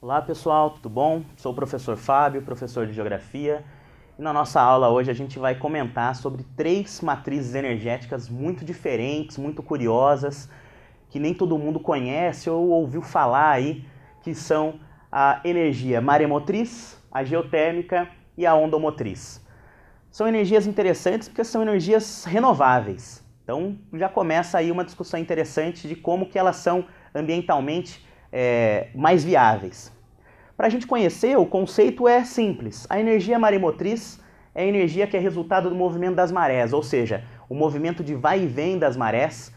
Olá pessoal, tudo bom? Sou o professor Fábio, professor de Geografia, e na nossa aula hoje a gente vai comentar sobre 3 matrizes energéticas muito diferentes, muito curiosas, que nem todo mundo conhece ou ouviu falar aí, que são a energia maremotriz, a geotérmica e a ondomotriz. São energias interessantes porque são energias renováveis, então já começa aí uma discussão interessante de como que elas são ambientalmente mais viáveis. Para a gente conhecer, o conceito é simples. A energia maremotriz é a energia que é resultado do movimento das marés, ou seja, o movimento de vai e vem das marés.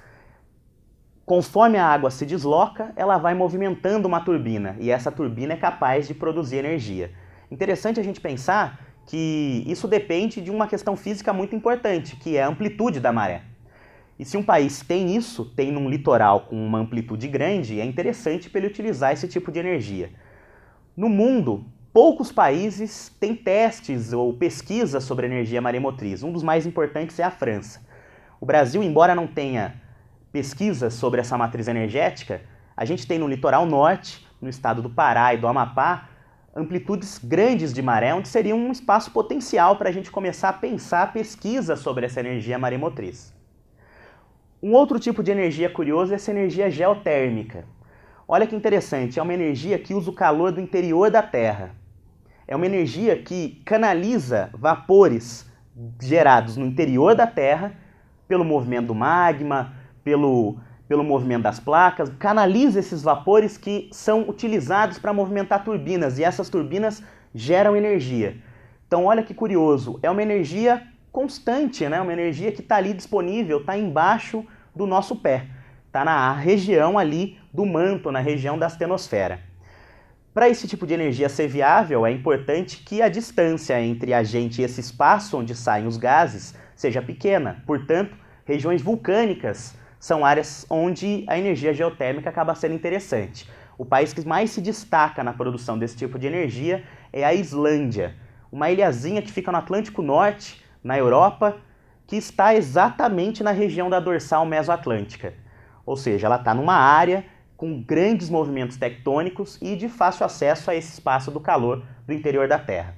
Conforme a água se desloca, ela vai movimentando uma turbina, e essa turbina é capaz de produzir energia. Interessante a gente pensar que isso depende de uma questão física muito importante, que é a amplitude da maré. E se um país tem isso, tem num litoral com uma amplitude grande, é interessante para ele utilizar esse tipo de energia. No mundo, poucos países têm testes ou pesquisas sobre energia maremotriz. Um dos mais importantes é a França. O Brasil, embora não tenha pesquisas sobre essa matriz energética, a gente tem no litoral norte, no estado do Pará e do Amapá, amplitudes grandes de maré, onde seria um espaço potencial para a gente começar a pensar pesquisas sobre essa energia maremotriz. Um outro tipo de energia curioso é essa energia geotérmica. Olha que interessante, é uma energia que usa o calor do interior da Terra. É uma energia que canaliza vapores gerados no interior da Terra, pelo movimento do magma, pelo movimento das placas, canaliza esses vapores que são utilizados para movimentar turbinas, e essas turbinas geram energia. Então olha que curioso, é uma energia constante, né? Uma energia que está ali disponível, está embaixo do nosso pé. Está na região ali do manto, na região da astenosfera. Para esse tipo de energia ser viável, é importante que a distância entre a gente e esse espaço onde saem os gases seja pequena. Portanto, regiões vulcânicas são áreas onde a energia geotérmica acaba sendo interessante. O país que mais se destaca na produção desse tipo de energia é a Islândia, uma ilhazinha que fica no Atlântico Norte, na Europa, que está exatamente na região da dorsal mesoatlântica. Ou seja, ela está numa área com grandes movimentos tectônicos e de fácil acesso a esse espaço do calor do interior da Terra.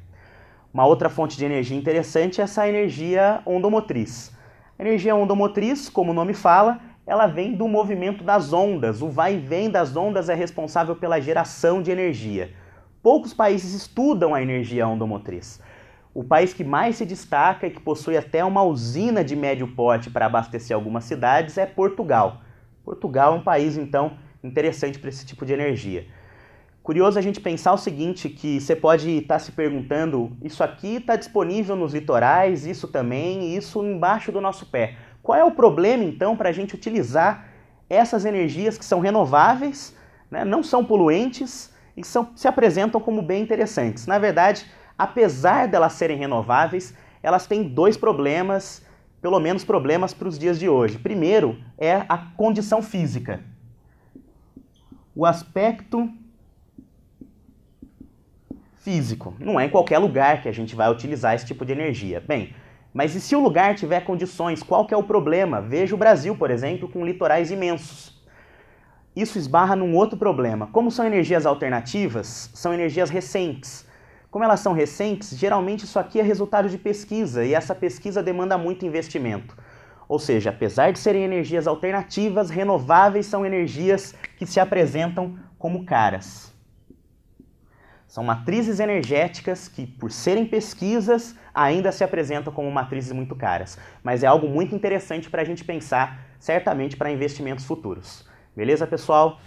Uma outra fonte de energia interessante é essa energia ondomotriz. A energia ondomotriz, como o nome fala, ela vem do movimento das ondas. O vai e vem das ondas é responsável pela geração de energia. Poucos países estudam a energia ondomotriz. O país que mais se destaca e que possui até uma usina de médio porte para abastecer algumas cidades é Portugal. Portugal é um país, então, interessante para esse tipo de energia. Curioso a gente pensar o seguinte, que você pode estar se perguntando, isso aqui está disponível nos litorais, isso também, isso embaixo do nosso pé. Qual é o problema, então, para a gente utilizar essas energias que são renováveis, né, não são poluentes e se apresentam como bem interessantes? Na verdade, apesar delas serem renováveis, elas têm 2 problemas, pelo menos problemas para os dias de hoje. Primeiro é a condição física. O aspecto físico. Não é em qualquer lugar que a gente vai utilizar esse tipo de energia. Bem, mas e se o lugar tiver condições? Qual que é o problema? Veja o Brasil, por exemplo, com litorais imensos. Isso esbarra num outro problema. Como são energias alternativas, são energias recentes. Como elas são recentes, geralmente isso aqui é resultado de pesquisa, e essa pesquisa demanda muito investimento. Ou seja, apesar de serem energias alternativas, renováveis são energias que se apresentam como caras. São matrizes energéticas que, por serem pesquisas, ainda se apresentam como matrizes muito caras. Mas é algo muito interessante para a gente pensar, certamente para investimentos futuros. Beleza, pessoal?